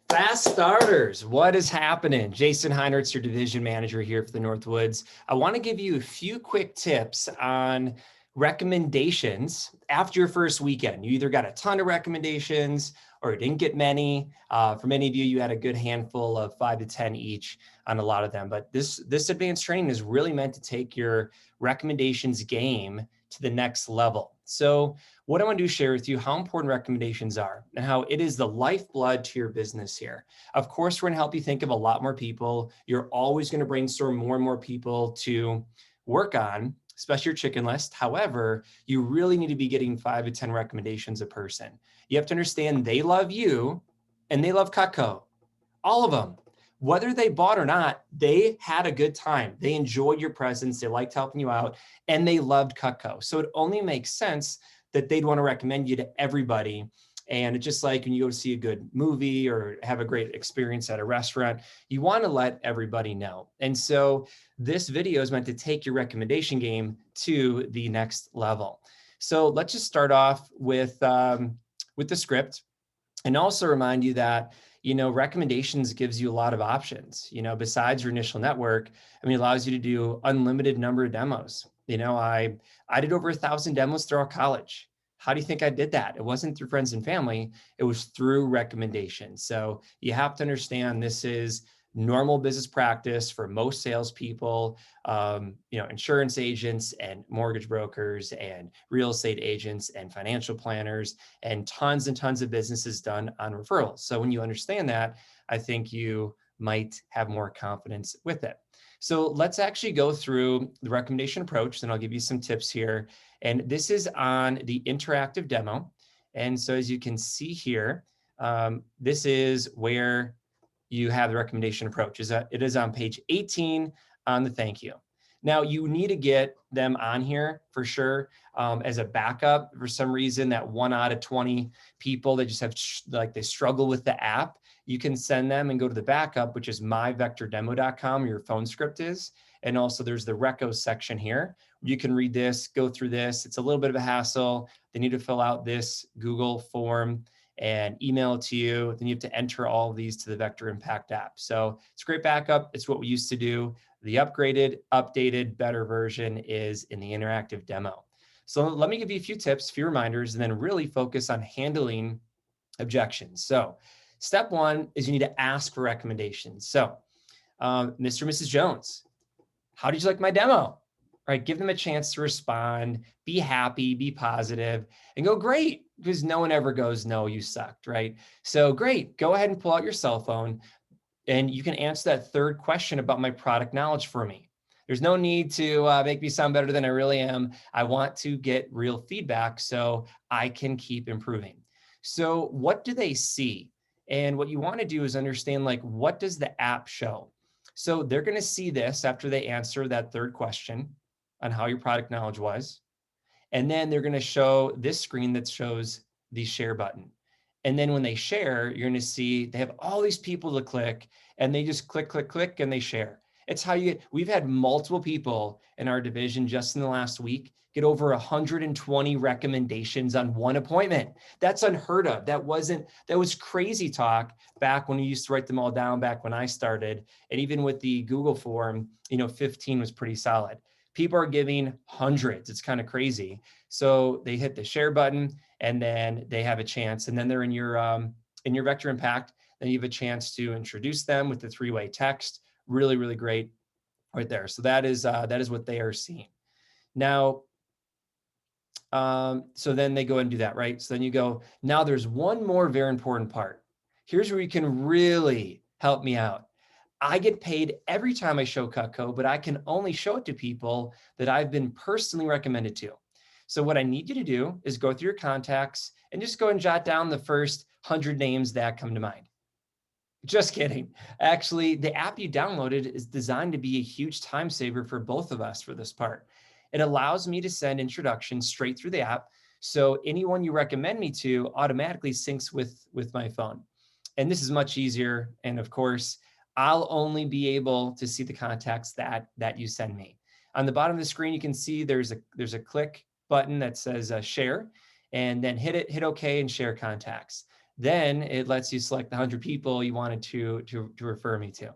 Fast starters, what is happening? Jason Heinertz, your division manager here for the Northwoods. I want to give you a few quick tips on recommendations after your first weekend. You either got a ton of recommendations or you didn't get many. For many of you, you had a good handful of 5 to 10 each on a lot of them. But this advanced training is really meant to take your recommendations game to the next level. So what I want to do is share with you how important recommendations are and how it is the lifeblood to your business here. Of course, we're going to help you think of a lot more people. You're always going to brainstorm more and more people to work on, especially your chicken list. However, you really need to be getting 5 to 10 recommendations a person. You have to understand they love you and they love Cutco. All of them. Whether they bought or not, they had a good time. They enjoyed your presence. They liked helping you out and they loved Cutco. So it only makes sense that they'd want to recommend you to everybody. And it's just like when you go to see a good movie or have a great experience at a restaurant, you want to let everybody know. And so this video is meant to take your recommendation game to the next level. So let's just start off with the script and also remind you that recommendations gives you a lot of options, besides your initial network. I mean, it allows you to do unlimited number of demos. I did over 1,000 demos throughout college. How do you think I did that? It wasn't through friends and family. It was through recommendations. So you have to understand this is normal business practice for most salespeople, insurance agents and mortgage brokers and real estate agents and financial planners and tons of businesses done on referrals. So when you understand that, I think you might have more confidence with it. So let's actually go through the recommendation approach, and I'll give you some tips here. And this is on the interactive demo. And so as you can see here, this is where you have the recommendation approach. It is on page 18 on the thank you. Now you need to get them on here for sure as a backup. For some reason, that 1 out of 20 people that just have they struggle with the app, you can send them and go to the backup, which is myvectordemo.com, your phone script is. And also there's the Recos section here. You can read this, go through this. It's a little bit of a hassle. They need to fill out this Google form and email it to you. Then you have to enter all of these to the Vector Impact app. So it's a great backup. It's what we used to do. The upgraded, updated, better version is in the interactive demo. So let me give you a few tips, a few reminders, and then really focus on handling objections. So step 1 is you need to ask for recommendations. So Mr. and Mrs. Jones, how did you like my demo? Right, give them a chance to respond, be happy, be positive, and go great, because no one ever goes, no, you sucked, right? So great, go ahead and pull out your cell phone and you can answer that third question about my product knowledge for me. There's no need to make me sound better than I really am. I want to get real feedback so I can keep improving. So what do they see? And what you want to do is understand, what does the app show? So they're going to see this after they answer that third question on how your product knowledge was. And then they're going to show this screen that shows the share button. And then when they share, you're going to see they have all these people to click and they just click, click, click, and they share. It's how we've had multiple people in our division just in the last week get over 120 recommendations on one appointment. That's unheard of. That was crazy talk back when we used to write them all down back when I started. And even with the Google form, 15 was pretty solid. People are giving hundreds. It's kind of crazy. So they hit the share button and then they have a chance. And then they're in your Vector Impact. Then you have a chance to introduce them with the 3-way text. Really, really great right there. So that is what they are seeing. Now, so then they go and do that, right? So then you go, now there's one more very important part. Here's where you can really help me out. I get paid every time I show Cutco, but I can only show it to people that I've been personally recommended to. So what I need you to do is go through your contacts and just go and jot down the first 100 names that come to mind. Just kidding. Actually, the app you downloaded is designed to be a huge time saver for both of us for this part. It allows me to send introductions straight through the app. So anyone you recommend me to automatically syncs with my phone. And this is much easier. And of course, I'll only be able to see the contacts that you send me. On the bottom of the screen, you can see there's a click button that says share, and then hit OK and share contacts. Then it lets you select the 100 people you wanted to refer me to.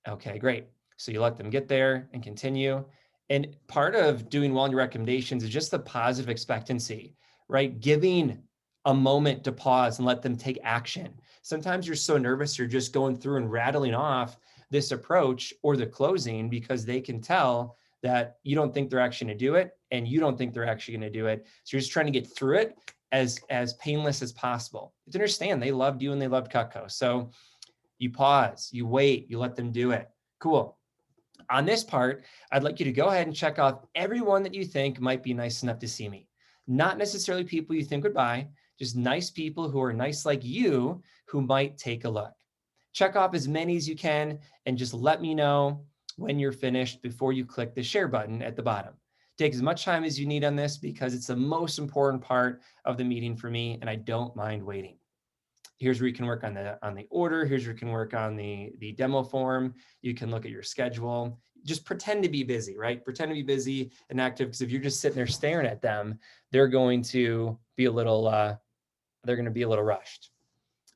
Okay, great. So you let them get there and continue. And part of doing well in your recommendations is just the positive expectancy, right? Giving a moment to pause and let them take action. Sometimes you're so nervous, you're just going through and rattling off this approach or the closing because they can tell that you don't think they're actually going to do it and you don't think they're actually going to do it. So you're just trying to get through it as painless as possible. You have to understand they loved you and they loved Cutco. So you pause, you wait, you let them do it. Cool. On this part, I'd like you to go ahead and check off everyone that you think might be nice enough to see me. Not necessarily people you think would buy, just nice people who are nice like you who might take a look. Check off as many as you can and just let me know when you're finished before you click the share button at the bottom. Take as much time as you need on this because it's the most important part of the meeting for me and I don't mind waiting. Here's where you can work on the order. Here's where you can work on the demo form. You can look at your schedule. Just pretend to be busy, right? Pretend to be busy and active because if you're just sitting there staring at them, they're going to be a little rushed.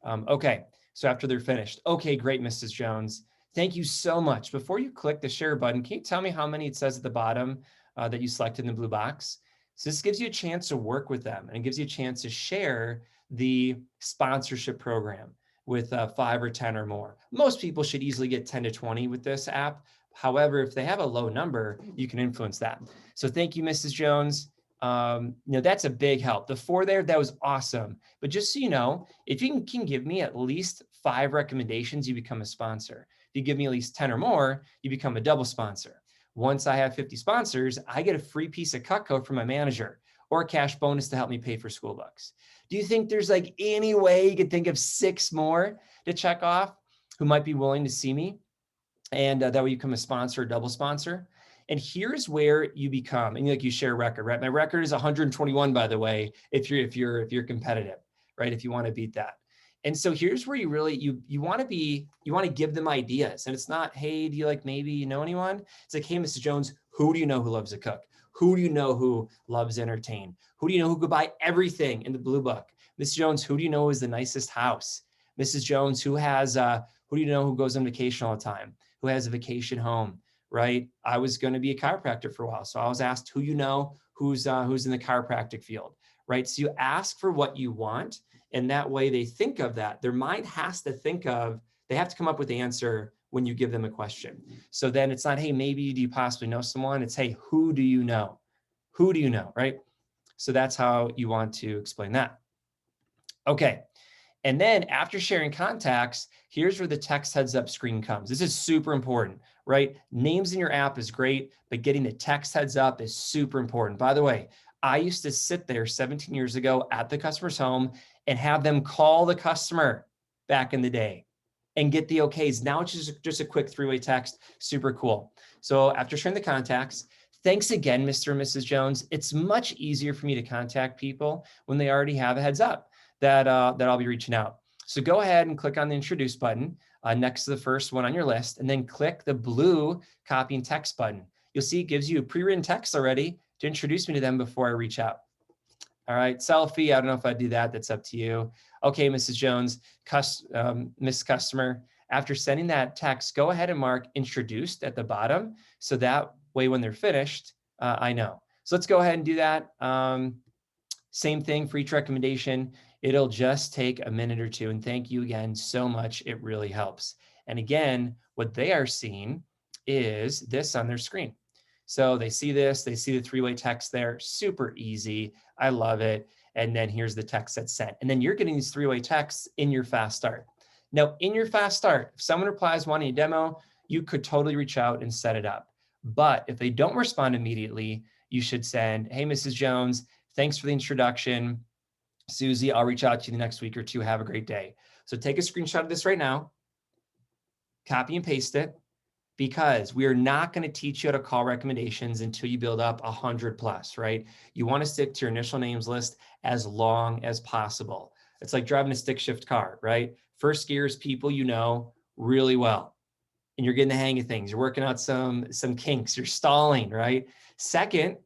Okay, so after they're finished, okay, great, Mrs. Jones. Thank you so much. Before you click the share button, can you tell me how many it says at the bottom that you selected in the blue box? So this gives you a chance to work with them and it gives you a chance to share the sponsorship program with 5 or 10 or more. Most people should easily get 10 to 20 with this app. However, if they have a low number, you can influence that. So thank you, Mrs. Jones. That's a big help. The 4 there, that was awesome. But just so you know, if you can give me at least 5 recommendations, you become a sponsor. If you give me at least 10 or more, you become a double sponsor. Once I have 50 sponsors, I get a free piece of Cutco from my manager or a cash bonus to help me pay for school books. Do you think there's like any way you could think of 6 more to check off who might be willing to see me? And that way you become a sponsor, a double sponsor. And here's where you become, and like you share a record, right? My record is 121, by the way, if you're competitive, right? If you want to beat that. And so here's where you really, you want to give them ideas. And it's not, hey, do you like maybe you know anyone? It's like, hey, Mrs. Jones, who do you know who loves to cook? Who do you know who loves to entertain? Who do you know who could buy everything in the blue book? Mrs. Jones, who do you know is the nicest house? Mrs. Jones, who do you know who goes on vacation all the time? Who has a vacation home, right? I was going to be a chiropractor for a while. So I was asked who you know, who's in the chiropractic field, right? So you ask for what you want. And that way they think of that. Their mind has to they have to come up with the answer when you give them a question. So then it's not, hey, maybe do you possibly know someone? It's, hey, who do you know? Who do you know, right? So that's how you want to explain that. Okay. And then after sharing contacts, here's where the text heads up screen comes. This is super important, right? Names in your app is great, but getting the text heads up is super important. By the way, I used to sit there 17 years ago at the customer's home and have them call the customer back in the day and get the okays. Now it's just a quick 3-way text, super cool. So after sharing the contacts, thanks again, Mr. and Mrs. Jones. It's much easier for me to contact people when they already have a heads up that I'll be reaching out. So go ahead and click on the introduce button next to the first one on your list, and then click the blue copy and text button. You'll see it gives you a pre-written text already to introduce me to them before I reach out. All right, selfie, I don't know if I do that, that's up to you. Okay, Mrs. Jones, Miss Customer, after sending that text, go ahead and mark introduced at the bottom. So that way when they're finished, I know. So let's go ahead and do that. Same thing for each recommendation. It'll just take a minute or two. And thank you again so much. It really helps. And again, what they are seeing is this on their screen. So they see this, they see the 3-way text there, super easy. I love it. And then here's the text that's sent. And then you're getting these 3-way texts in your fast start. Now in your fast start, if someone replies wanting a demo, you could totally reach out and set it up. But if they don't respond immediately, you should send, hey, Mrs. Jones, thanks for the introduction. Susie, I'll reach out to you the next week or two. Have a great day. So take a screenshot of this right now, copy and paste it, because we are not going to teach you how to call recommendations until you build up 100 plus, right? You want to stick to your initial names list as long as possible. It's like driving a stick shift car, right? First gear is people you know really well, and you're getting the hang of things. You're working out some kinks, you're stalling, right? Second,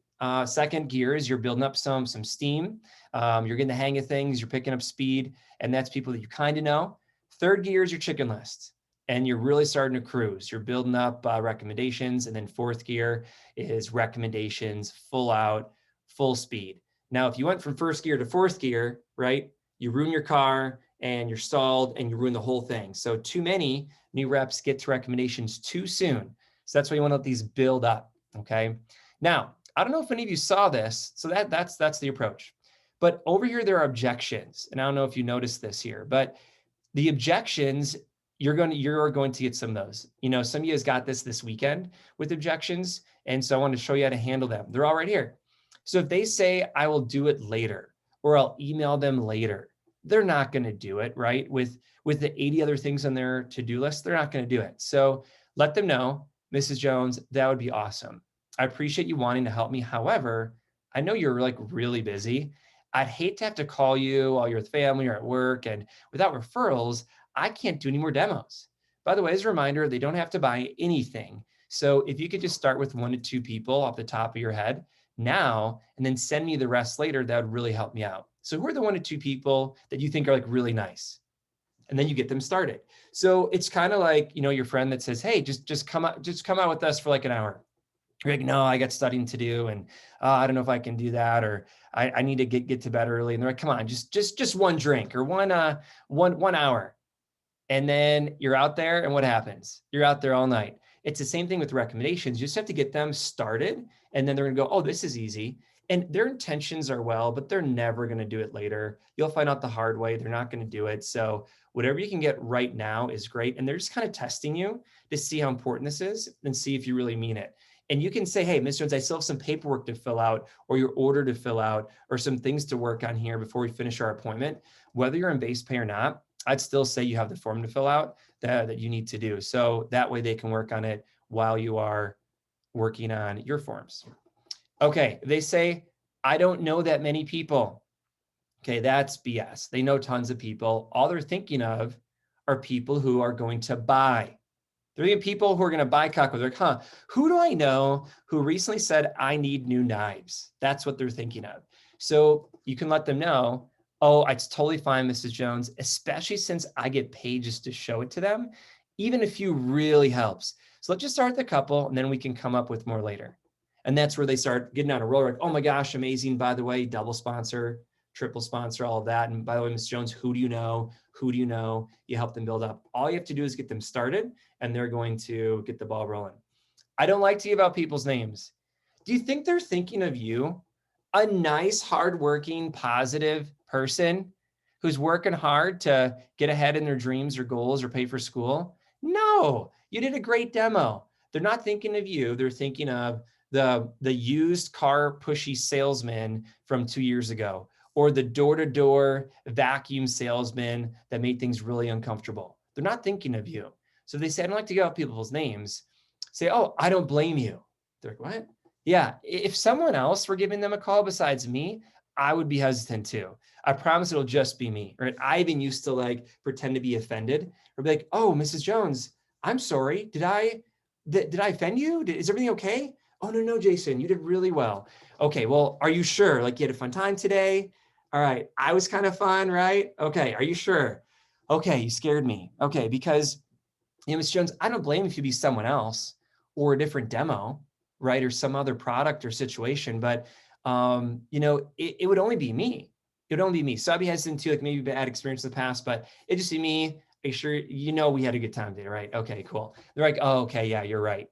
Second gear is you're building up some steam. You're getting the hang of things. You're picking up speed, and that's people that you kind of know. Third gear is your chicken list, and you're really starting to cruise. You're building up recommendations, and then fourth gear is recommendations, full out, full speed. Now, if you went from first gear to fourth gear, right, you ruin your car and you're stalled and you ruin the whole thing. So too many new reps get to recommendations too soon. So that's why you want to let these build up. Okay. Now, I don't know if any of you saw this. So that's the approach. But over here, there are objections. And I don't know if you noticed this here, but the objections, you're going to get some of those. You know, some of you guys got this weekend with objections. And so I want to show you how to handle them. They're all right here. So if they say, I will do it later, or I'll email them later, they're not going to do it, right? With the 80 other things on their to-do list, they're not going to do it. So let them know, Mrs. Jones, that would be awesome. I appreciate you wanting to help me. However, I know you're like really busy. I'd hate to have to call you while you're with family or at work, and without referrals, I can't do any more demos. By the way, as a reminder, they don't have to buy anything. So if you could just start with 1 to 2 people off the top of your head now, and then send me the rest later, that would really help me out. So who are the 1 to 2 people that you think are like really nice? And then you get them started. So it's kind of like, you know, your friend that says, hey, just come out with us for like an hour. You're like, no, I got studying to do, and I don't know if I can do that, or I need to get to bed early. And they're like, come on, just one drink or one hour. And then you're out there, and what happens? You're out there all night. It's the same thing with recommendations. You just have to get them started, and then they're going to go, oh, this is easy. And their intentions are well, but they're never going to do it later. You'll find out the hard way. They're not going to do it. So whatever you can get right now is great. And they're just kind of testing you to see how important this is and see if you really mean it. And you can say, hey, Ms. Jones, I still have some paperwork to fill out, or your order to fill out, or some things to work on here before we finish our appointment. Whether you're in base pay or not, I'd still say you have the form to fill out that you need to do. So that way they can work on it while you are working on your forms. Okay, they say, I don't know that many people. Okay, that's BS. They know tons of people. All they're thinking of are people who are going to buy. They're thinking people who are going to buy Cocko. They're like, who do I know who recently said, I need new knives? That's what they're thinking of. So you can let them know, oh, it's totally fine, Mrs. Jones, especially since I get paid just to show it to them. Even a few really helps. So let's just start with a couple, and then we can come up with more later. And that's where they start getting on a roll. Like, oh my gosh, amazing. By the way, double sponsor, triple sponsor, all of that. And by the way, Ms. Jones, who do you know? Who do you know? You help them build up. All you have to do is get them started, and they're going to get the ball rolling. I don't like to give out people's names. Do you think they're thinking of you? A nice, hardworking, positive person who's working hard to get ahead in their dreams or goals or pay for school? No, you did a great demo. They're not thinking of you. They're thinking of the used car pushy salesman from 2 years ago, or the door-to-door vacuum salesman that made things really uncomfortable. They're not thinking of you. So they say, I don't like to give out people's names. Say, oh, I don't blame you. They're like, what? Yeah, if someone else were giving them a call besides me, I would be hesitant too. I promise it'll just be me. Right? I even used to like pretend to be offended or be like, oh, Mrs. Jones, I'm sorry. Did I offend you? Is everything okay? Oh, no, Jason, you did really well. Okay, well, are you sure? Like you had a fun time today? All right, I was kind of fun, right? Okay, are you sure? Okay, you scared me. Okay, because, you know, Ms. Jones, I don't blame if you be someone else or a different demo, right? Or some other product or situation, but, you know, it would only be me. It would only be me. So I'd be hesitant to like maybe bad experience in the past, but it'd just be me. Make sure, you know, we had a good time today, right? Okay, cool. They're like, oh, okay, yeah, you're right.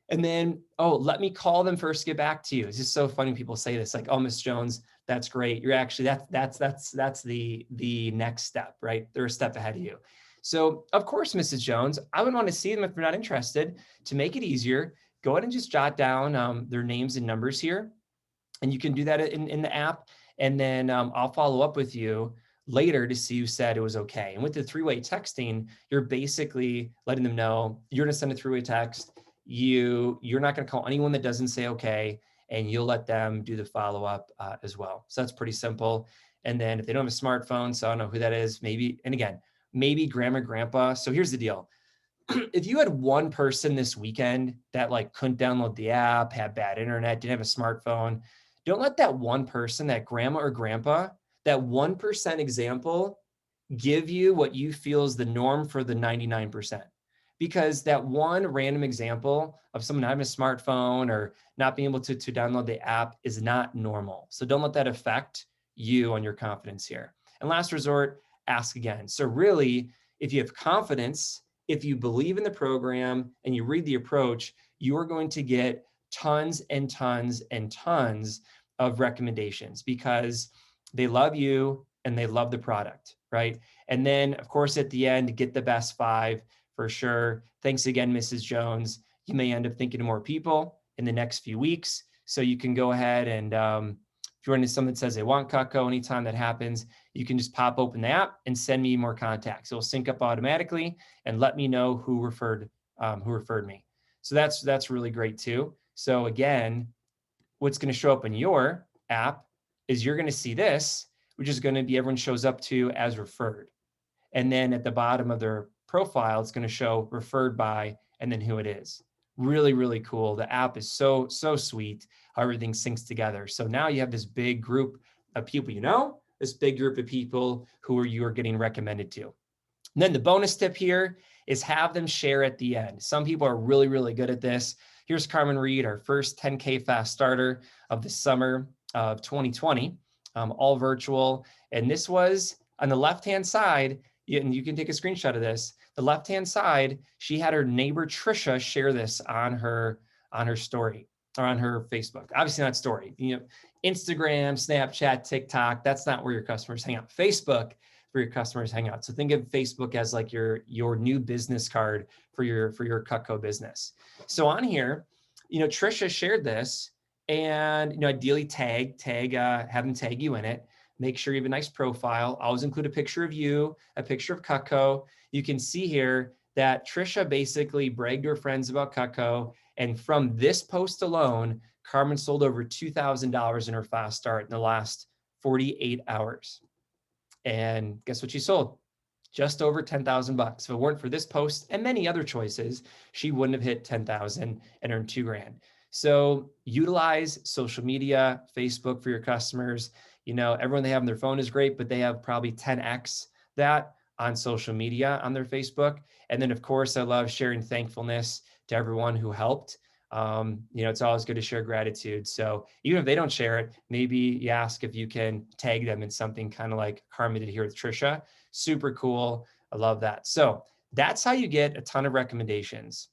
And then, oh, let me call them first, get back to you. It's just so funny when people say this, like, oh, Ms. Jones, that's great. You're actually, that's the next step, right? They're a step ahead of you. So of course, Mrs. Jones, I would want to see them if they're not interested. To make it easier, go ahead and just jot down their names and numbers here. And you can do that in the app. And then I'll follow up with you later to see who said it was okay. And with the three-way texting, you're basically letting them know you're going to send a three-way text. You're not going to call anyone that doesn't say okay, and you'll let them do the follow-up as well. So that's pretty simple. And then if they don't have a smartphone, so I don't know who that is, maybe, and again, maybe grandma, grandpa. So here's the deal. if you had one person this weekend that like couldn't download the app, had bad internet, didn't have a smartphone, don't let that one person, that grandma or grandpa, that 1% example give you what you feel is the norm for the 99%. Because that one random example of someone not having a smartphone or not being able to download the app is not normal. So don't let that affect you on your confidence here. And last resort, ask again. So really, if you have confidence, if you believe in the program and you read the approach, you are going to get tons and tons and tons of recommendations because they love you and they love the product, right? And then, of course, at the end, get the best 5 for sure. Thanks again, Mrs. Jones. You may end up thinking of more people in the next few weeks. So you can go ahead and if you're into someone that says they want Cutco, anytime that happens, you can just pop open the app and send me more contacts. It'll sync up automatically and let me know who referred me. So that's really great too. So again, what's going to show up in your app is you're going to see this, which is going to be everyone shows up to as referred. And then at the bottom of their profile, it's going to show referred by and then who it is. Really, really cool. The app is so sweet how everything syncs together. So now you have this big group of people, this big group of people who you are getting recommended to. And then the bonus tip here is have them share at the end. Some people are really, really good at this. Here's Carmen Reed, our first 10K fast starter of the summer of 2020, all virtual. And this was on the left-hand side, and you can take a screenshot of this. The left-hand side, she had her neighbor Trisha share this on her story or on her Facebook. Obviously not story. Instagram, Snapchat, TikTok, that's not where your customers hang out. Facebook, where your customers hang out. So think of Facebook as like your new business card for your Cutco business. So on here, Trisha shared this, and ideally have them tag you in it. Make sure you have a nice profile. Always include a picture of you, a picture of Cutco. You can see here that Trisha basically bragged to her friends about Cutco. And from this post alone, Carmen sold over $2,000 in her fast start in the last 48 hours. And guess what she sold? Just over $10,000. If it weren't for this post and many other choices, she wouldn't have hit 10,000 and earned $2,000. So utilize social media, Facebook for your customers. Everyone they have on their phone is great, but they have probably 10x that on social media on their Facebook. And then of course, I love sharing thankfulness to everyone who helped. It's always good to share gratitude. So even if they don't share it, maybe you ask if you can tag them in something kind of like Carmen did here with Trisha. Super cool. I love that. So that's how you get a ton of recommendations.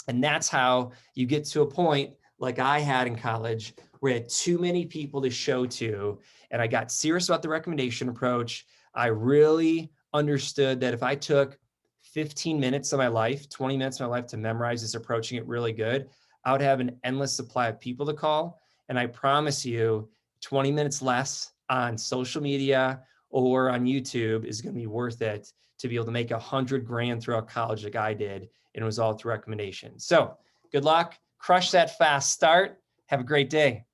And that's how you get to a point like I had in college where I had too many people to show to. And I got serious about the recommendation approach. I really understood that if I took 15 minutes of my life, 20 minutes of my life to memorize this, approaching it really good, I would have an endless supply of people to call. And I promise you 20 minutes less on social media or on YouTube is going to be worth it to be able to make $100,000 throughout college like I did. And it was all through recommendations. So good luck, crush that fast start. Have a great day.